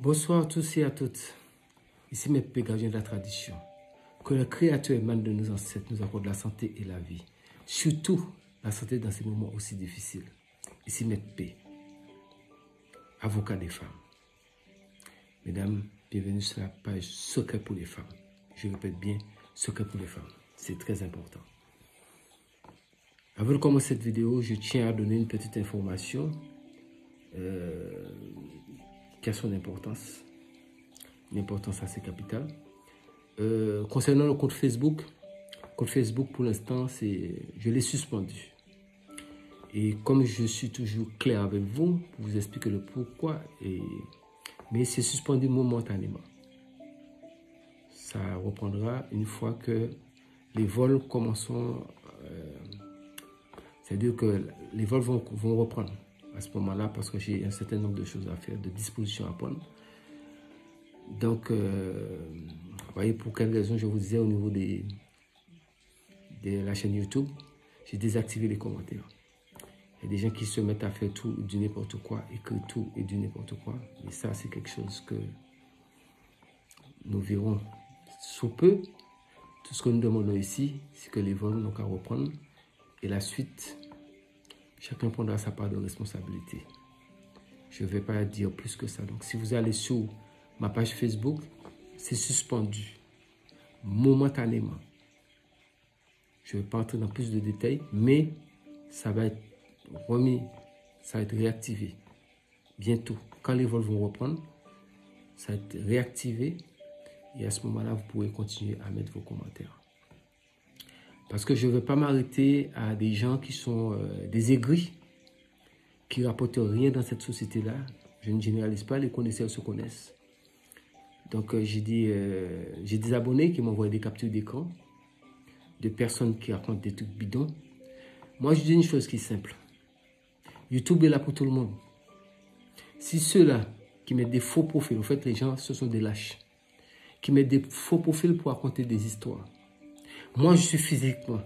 Bonsoir à tous et à toutes. Ici mes gardiens de la tradition. Que le Créateur émane de nos ancêtres nous accorde la santé et la vie. Surtout la santé dans ces moments aussi difficiles. Ici mes P, avocat des femmes. Mesdames, bienvenue sur la page Secret pour les femmes. Je répète bien, Secret pour les femmes. C'est très important. Avant de commencer cette vidéo, je tiens à donner une petite information qui a son importance. Une importance assez capitale. Concernant le compte Facebook pour l'instant, je l'ai suspendu. Et comme je suis toujours clair avec vous, pour vous expliquer le pourquoi, mais c'est suspendu momentanément. Ça reprendra une fois que les vols commenceront, c'est-à-dire que les vols vont reprendre à ce moment-là parce que j'ai un certain nombre de choses à faire, de dispositions à prendre. Donc, vous voyez pour quelle raison je vous disais au niveau de la chaîne YouTube, j'ai désactivé les commentaires. Il y a des gens qui se mettent à faire tout du n'importe quoi, écrire tout et du n'importe quoi. Et ça, c'est quelque chose que nous verrons sous peu. Tout ce que nous demandons ici, c'est que les vols n'ont qu'à reprendre. Et la suite, chacun prendra sa part de responsabilité. Je ne vais pas dire plus que ça. Donc, si vous allez sur ma page Facebook, c'est suspendu momentanément. Je ne vais pas entrer dans plus de détails, mais ça va être remis, ça va être réactivé bientôt. Quand les vols vont reprendre, ça va être réactivé et à ce moment-là, vous pourrez continuer à mettre vos commentaires. Parce que je ne vais pas m'arrêter à des gens qui sont des aigris, qui ne rapportent rien dans cette société-là. Je ne généralise pas, les connaisseurs se connaissent. Donc, j'ai des abonnés qui m'envoient des captures d'écran, de personnes qui racontent des trucs bidons. Moi, je dis une chose qui est simple. YouTube est là pour tout le monde. Si ceux-là qui mettent des faux profils, en fait, les gens, ce sont des lâches, qui mettent des faux profils pour raconter des histoires. Moi, je suis physiquement.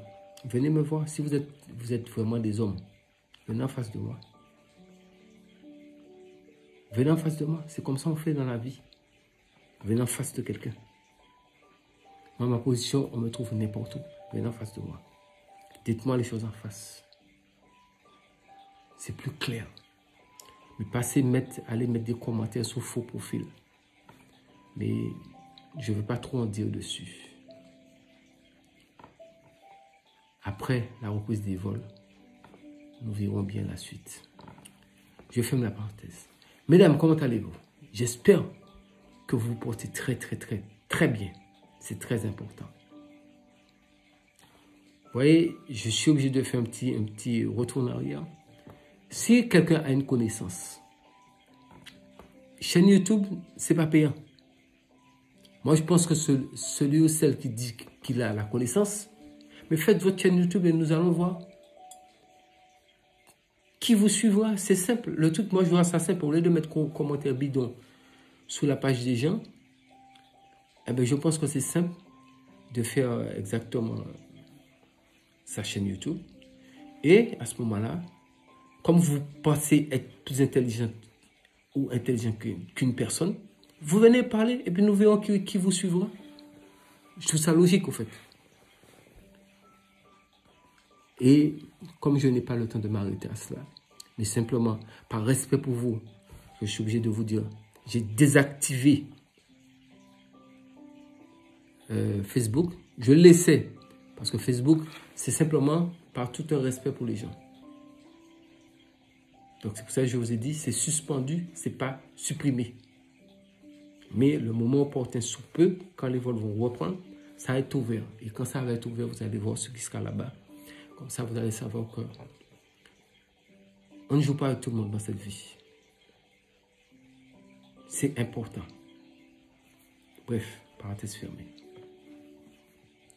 Venez me voir. Si vous êtes vraiment des hommes, venez en face de moi. Venez en face de moi. C'est comme ça qu'on fait dans la vie. Venez en face de quelqu'un. Moi, ma position, on me trouve n'importe où. Venez en face de moi. Dites-moi les choses en face. C'est plus clair. Mais aller mettre des commentaires sur faux profils. Mais je ne veux pas trop en dire dessus. Après la reprise des vols, nous verrons bien la suite. Je ferme la parenthèse. Mesdames, comment allez-vous? J'espère que vous vous portez très bien. C'est très important. Vous voyez, je suis obligé de faire un petit retour en arrière. Si quelqu'un a une connaissance, chaîne YouTube, c'est pas payant. Moi, je pense que celui ou celle qui dit qu'il a la connaissance, mais faites votre chaîne YouTube et nous allons voir qui vous suivra. C'est simple. Le truc, moi, je vois ça simple. Au lieu de mettre commentaire bidon sous la page des gens, eh bien, je pense que c'est simple de faire exactement sa chaîne YouTube. Et à ce moment-là, comme vous pensez être plus intelligent ou intelligent qu'une personne, vous venez parler et puis nous verrons qui vous suivra. Je trouve ça logique, au fait. Et comme je n'ai pas le temps de m'arrêter à cela, mais simplement par respect pour vous, je suis obligé de vous dire, j'ai désactivé Facebook. Je le laissais parce que Facebook, c'est simplement par tout un respect pour les gens. Donc c'est pour ça que je vous ai dit, c'est suspendu, c'est pas supprimé. Mais le moment opportun sous peu, quand les vols vont reprendre, ça va être ouvert. Et quand ça va être ouvert, vous allez voir ce qui sera là-bas. Comme ça, vous allez savoir que on ne joue pas avec tout le monde dans cette vie. C'est important. Bref, parenthèse fermée.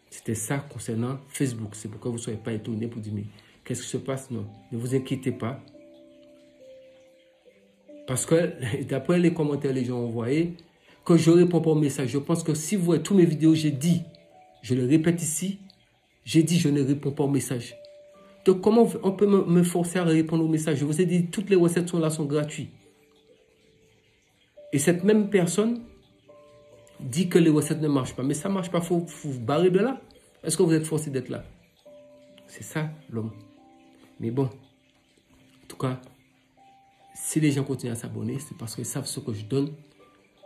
C'était ça concernant Facebook. C'est pourquoi vous ne soyez pas étonnés pour dire, mais qu'est-ce qui se passe? Non, ne vous inquiétez pas. Parce que d'après les commentaires que les gens ont envoyés, que je ne réponds pas aux messages. Je pense que si vous voyez toutes mes vidéos, j'ai dit, je le répète ici, j'ai dit je ne réponds pas aux messages. Donc comment on peut me forcer à répondre aux messages? Je vous ai dit, toutes les recettes sont là, sont gratuites. Et cette même personne dit que les recettes ne marchent pas. Mais ça ne marche pas, il faut vous barrer de là. Est-ce que vous êtes forcé d'être là? C'est ça, l'homme. Mais bon, en tout cas, si les gens continuent à s'abonner, c'est parce qu'ils savent ce que je donne,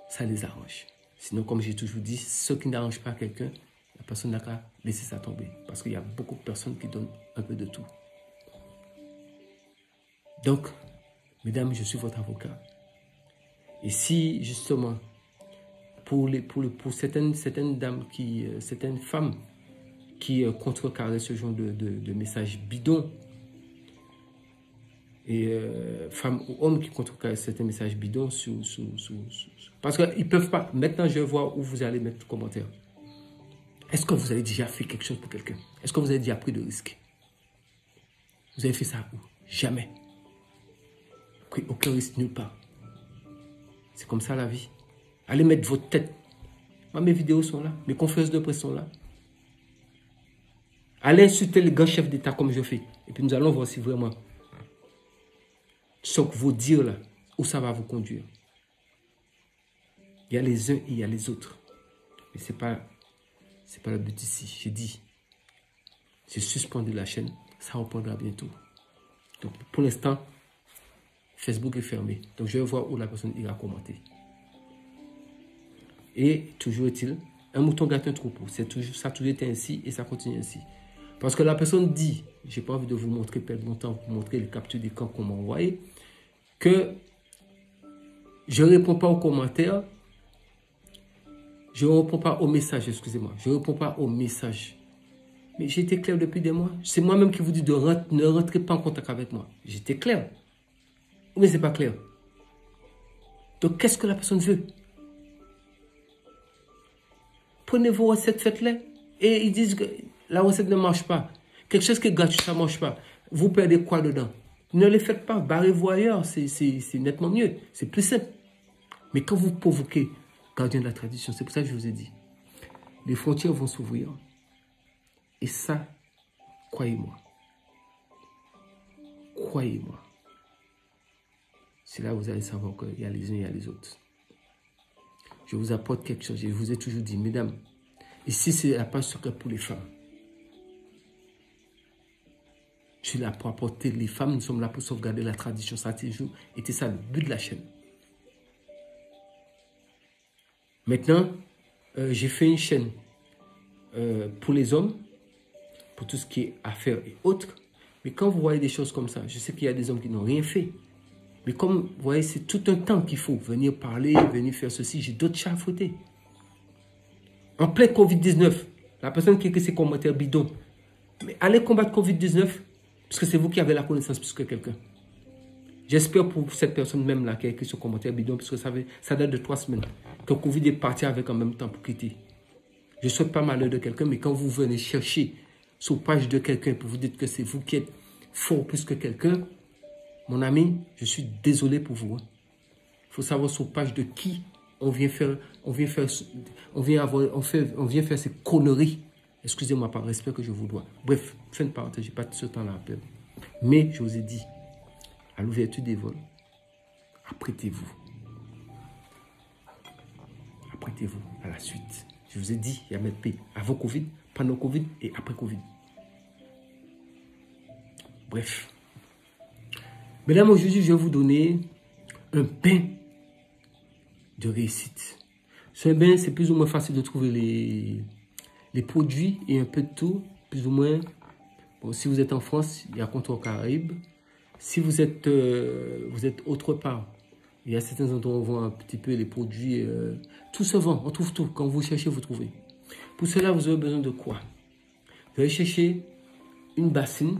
ça les arrange. Sinon, comme j'ai toujours dit, ce qui n'arrange pas quelqu'un, la personne n'a qu'à laisser ça tomber. Parce qu'il y a beaucoup de personnes qui donnent un peu de tout. Donc, mesdames, je suis votre avocat. Et si, justement, pour certaines dames, certaines femmes qui contrecarrent ce genre de messages bidons, et femmes ou hommes qui contrecarrent certains messages bidons parce qu'ils ne peuvent pas. Maintenant, je vois où vous allez mettre le commentaire. Est-ce que vous avez déjà fait quelque chose pour quelqu'un? Est-ce que vous avez déjà pris de risques? Vous avez fait ça où? Jamais. Pris aucun risque nulle part. C'est comme ça la vie. Allez mettre votre tête. Moi, mes vidéos sont là. Mes conférences de presse sont là. Allez insulter les grands chefs d'État comme je fais. Et puis nous allons voir si vraiment ce que vous dire là, où ça va vous conduire. Il y a les uns et il y a les autres. Mais ce n'est pas le but ici. J'ai dit, j'ai suspendu la chaîne. Ça reprendra bientôt. Donc pour l'instant, Facebook est fermé. Donc je vais voir où la personne ira commenter. Et toujours est-il, un mouton gâte un troupeau. Ça a toujours été ainsi et ça continue ainsi. Parce que la personne dit, je n'ai pas envie de vous montrer, perdre mon temps, vous montrer les captures d'écran qu'on m'a envoyées, que je ne réponds pas aux commentaires, je ne réponds pas aux messages, excusez-moi, je ne réponds pas aux messages. Mais j'ai été clair depuis des mois. C'est moi-même qui vous dis ne rentrez pas en contact avec moi. J'étais clair. Mais ce n'est pas clair. Donc, qu'est-ce que la personne veut? Prenez vos recettes, faites-les. Et ils disent que la recette ne marche pas. Quelque chose qui est gratuit, ça ne marche pas. Vous perdez quoi dedans? Ne les faites pas. Barrez-vous ailleurs. C'est nettement mieux. C'est plus simple. Mais quand vous provoquez gardien de la tradition, c'est pour ça que je vous ai dit, les frontières vont s'ouvrir. Et ça, croyez-moi. Croyez-moi. C'est là que vous allez savoir qu'il y a les uns et il y a les autres. Je vous apporte quelque chose. Je vous ai toujours dit, mesdames, ici c'est la page secrète pour les femmes. Je suis là pour apporter les femmes. Nous sommes là pour sauvegarder la tradition. Ça a toujours été ça le but de la chaîne. Maintenant, j'ai fait une chaîne pour les hommes, pour tout ce qui est affaires et autres. Mais quand vous voyez des choses comme ça, je sais qu'il y a des hommes qui n'ont rien fait. Mais comme vous voyez, c'est tout un temps qu'il faut venir parler, venir faire ceci. J'ai d'autres chats à fouetter. En plein Covid-19, la personne qui écrit ses commentaires bidons, mais allez combattre Covid-19, parce que c'est vous qui avez la connaissance plus que quelqu'un. J'espère pour cette personne même là qui a écrit ce commentaire bidon, parce que ça date de 3 semaines, que Covid est parti avec en même temps pour quitter. Je ne souhaite pas malheur de quelqu'un, mais quand vous venez chercher sur page de quelqu'un pour vous dire que c'est vous qui êtes fort plus que quelqu'un, mon ami, je suis désolé pour vous. Il faut savoir sur page de qui on vient faire ces conneries. Excusez-moi par respect que je vous dois. Bref, fin de parenthèse, je n'ai pas ce temps-là à perdre. Mais je vous ai dit, à l'ouverture des vols, apprêtez-vous. Apprêtez-vous à la suite. Je vous ai dit, il y a mettre paix avant Covid, pendant Covid et après Covid. Bref. Mesdames, aujourd'hui, je vais vous donner un bain de réussite. Ce bain, c'est plus ou moins facile de trouver les produits et un peu de tout. Plus ou moins, bon, si vous êtes en France, il y a Comptoir Caraïbes. Si vous êtes autre part, il y a certains endroits où on vend un petit peu les produits. Tout se vend, on trouve tout. Quand vous cherchez, vous trouvez. Pour cela, vous avez besoin de quoi? Vous allez chercher une bassine.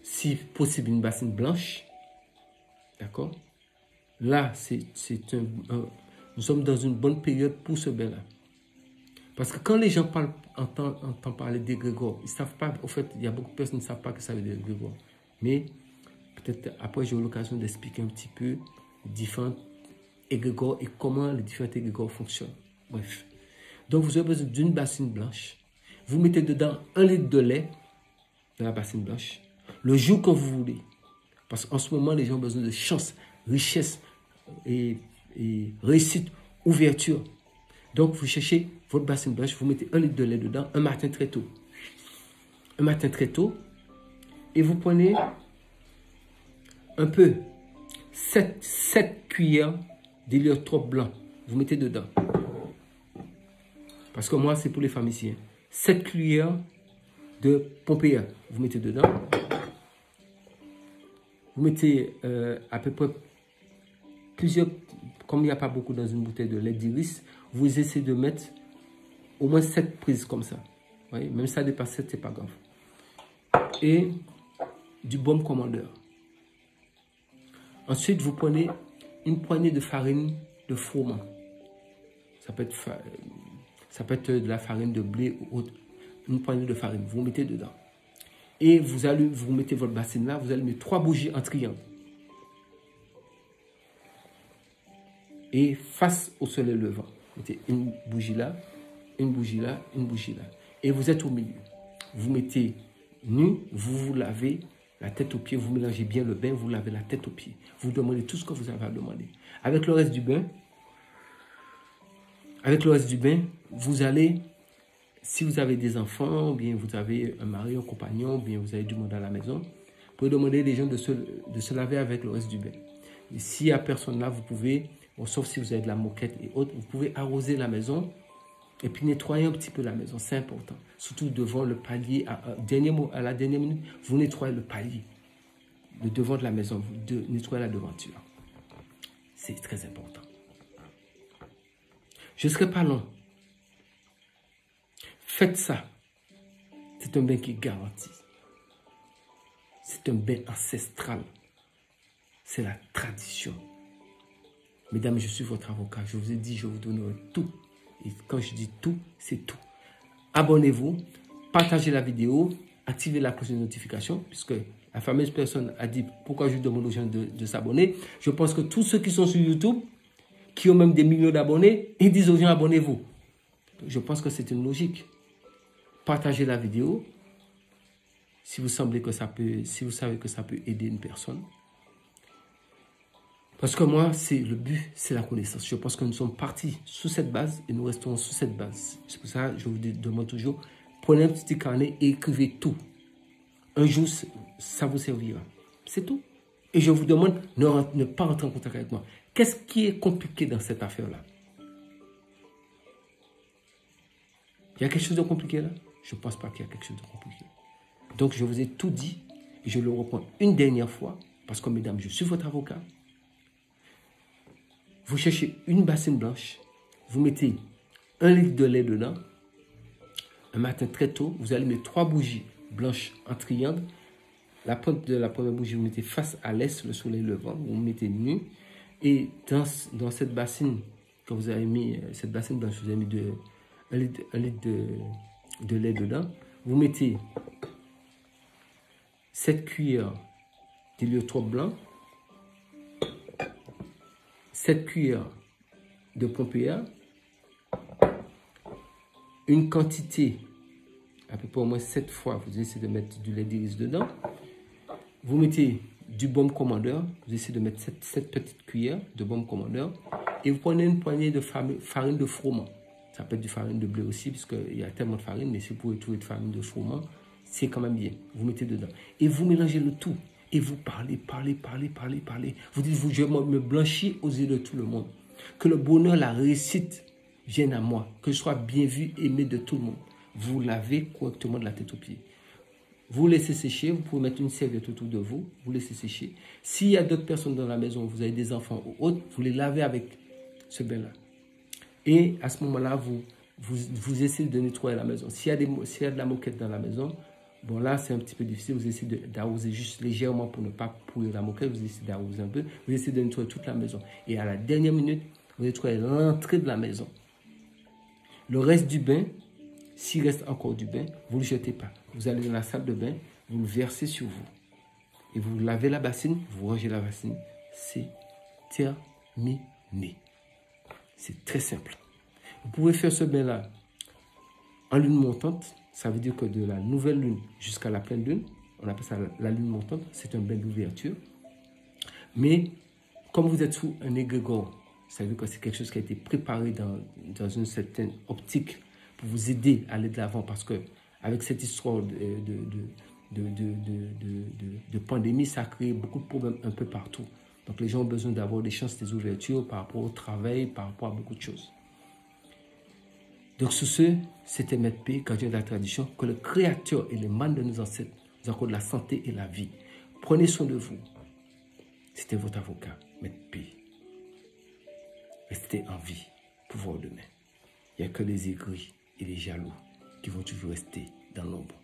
Si possible, une bassine blanche. D'accord? Là, nous sommes dans une bonne période pour ce bain-là. Parce que quand les gens entendent parler d'égrégore, ils ne savent pas, en fait, il y a beaucoup de personnes qui ne savent pas que ça veut dire égrégore. Mais peut-être après, j'ai eu l'occasion d'expliquer un petit peu les différents égrégores et comment les différents égrégores fonctionnent. Bref. Donc, vous avez besoin d'une bassine blanche. Vous mettez dedans 1 litre de lait dans la bassine blanche. Le jour que vous voulez. Parce qu'en ce moment, les gens ont besoin de chance, richesse, et réussite, ouverture. Donc, vous cherchez votre bassine blanche, vous mettez 1 litre de lait dedans, un matin très tôt. Un matin très tôt. Et vous prenez un peu, 7 cuillères d'héliotrope blanc. Vous mettez dedans. Parce que moi, c'est pour les femmes ici. Hein. 7 cuillères de Pompéa. Vous mettez dedans. Vous mettez à peu près plusieurs, comme il n'y a pas beaucoup dans une bouteille de lait d'iris, vous essayez de mettre au moins 7 prises comme ça. Vous voyez, même ça dépasse 7, c'est pas grave. Et du baume commandeur. Ensuite, vous prenez une poignée de farine de froment. Ça peut être de la farine de blé ou autre. Une poignée de farine, vous mettez dedans. Et vous mettez votre bassine là, vous allumez 3 bougies en triangle. Et face au soleil levant, mettez une bougie là, une bougie là, une bougie là. Et vous êtes au milieu. Vous mettez nu, vous vous lavez la tête aux pieds, vous mélangez bien le bain, vous lavez la tête aux pieds. Vous demandez tout ce que vous avez à demander. Avec le reste du bain, vous allez, si vous avez des enfants, ou bien vous avez un mari, un compagnon, ou bien vous avez du monde à la maison, vous pouvez demander les gens de se laver avec le reste du bain. Et s'il n'y a personne là, vous pouvez, bon, sauf si vous avez de la moquette et autres, vous pouvez arroser la maison et puis nettoyer un petit peu la maison. C'est important. Surtout devant le palier. À la dernière minute, vous nettoyez le palier. Le devant de la maison, vous nettoyez la devanture. C'est très important. Je ne serai pas long. Faites ça. C'est un bain qui est garanti. C'est un bain ancestral. C'est la tradition. Mesdames, je suis votre avocat. Je vous ai dit, je vous donnerai tout. Et quand je dis tout, c'est tout. Abonnez-vous, partagez la vidéo, activez la cloche de notification, puisque la fameuse personne a dit pourquoi je demande aux gens de s'abonner. Je pense que tous ceux qui sont sur YouTube, qui ont même des millions d'abonnés, ils disent aux gens abonnez-vous. Je pense que c'est une logique. Partagez la vidéo si vous savez que ça peut aider une personne. Parce que moi, le but, c'est la connaissance. Je pense que nous sommes partis sous cette base et nous restons sous cette base. C'est pour ça que je vous demande toujours, prenez un petit carnet et écrivez tout. Un jour, ça vous servira. C'est tout. Et je vous demande, ne pas rentrer en contact avec moi. Qu'est-ce qui est compliqué dans cette affaire-là? Il y a quelque chose de compliqué là? Je ne pense pas qu'il y a quelque chose de compliqué. Donc, je vous ai tout dit et je le reprends une dernière fois parce que, mesdames, je suis votre avocat. Vous cherchez une bassine blanche, vous mettez 1 litre de lait dedans. Un matin très tôt, vous allumez 3 bougies blanches en triangle. La pointe de la première bougie, vous mettez face à l'est, le soleil levant, vous mettez nu. Et dans cette bassine que vous avez mis, cette bassine blanche, vous avez mis 1 litre de lait dedans. Vous mettez 7 cuillères d'héliotrope blanc, 7 cuillères de Pompéa, une quantité, à peu près au moins 7 fois, vous essayez de mettre du lait d'iris dedans. Vous mettez du baume commandeur, vous essayez de mettre 7 petites cuillères de baume commandeur, et vous prenez une poignée de farine de froment. Ça peut être du farine de blé aussi, puisqu'il y a tellement de farine, mais si vous pouvez trouver de farine de froment, c'est quand même bien. Vous mettez dedans. Et vous mélangez le tout. Et vous parlez. Vous dites, je me blanchis aux yeux de tout le monde. Que le bonheur, la réussite viennent à moi. Que je sois bien vu, aimé de tout le monde. Vous lavez correctement de la tête aux pieds. Vous laissez sécher. Vous pouvez mettre une serviette autour de vous. Vous laissez sécher. S'il y a d'autres personnes dans la maison, vous avez des enfants ou autres, vous les lavez avec ce bain-là. Et à ce moment-là, vous essayez de nettoyer la maison. S'il y a de la moquette dans la maison, bon là, c'est un petit peu difficile. Vous essayez d'arroser juste légèrement pour ne pas pourrir la moquette. Vous essayez d'arroser un peu. Vous essayez de nettoyer toute la maison. Et à la dernière minute, vous nettoyez l'entrée de la maison. Le reste du bain, s'il reste encore du bain, vous ne le jetez pas. Vous allez dans la salle de bain, vous le versez sur vous. Et vous lavez la bassine, vous rangez la bassine. C'est terminé. C'est très simple. Vous pouvez faire ce bain-là en lune montante. Ça veut dire que de la nouvelle lune jusqu'à la pleine lune, on appelle ça la lune montante, c'est un bain d'ouverture. Mais comme vous êtes sous un égrégore, ça veut dire que c'est quelque chose qui a été préparé dans une certaine optique pour vous aider à aller de l'avant, parce que avec cette histoire de pandémie, ça a créé beaucoup de problèmes un peu partout. Donc les gens ont besoin d'avoir des chances, des ouvertures par rapport au travail, par rapport à beaucoup de choses. Donc sur ce, c'était Maître P, gardien de la tradition, que le Créateur et les mânes de nos ancêtres nous accordent la santé et la vie. Prenez soin de vous. C'était votre avocat, Maître P. Restez en vie pour voir demain. Il n'y a que les aigris et les jaloux qui vont toujours rester dans l'ombre.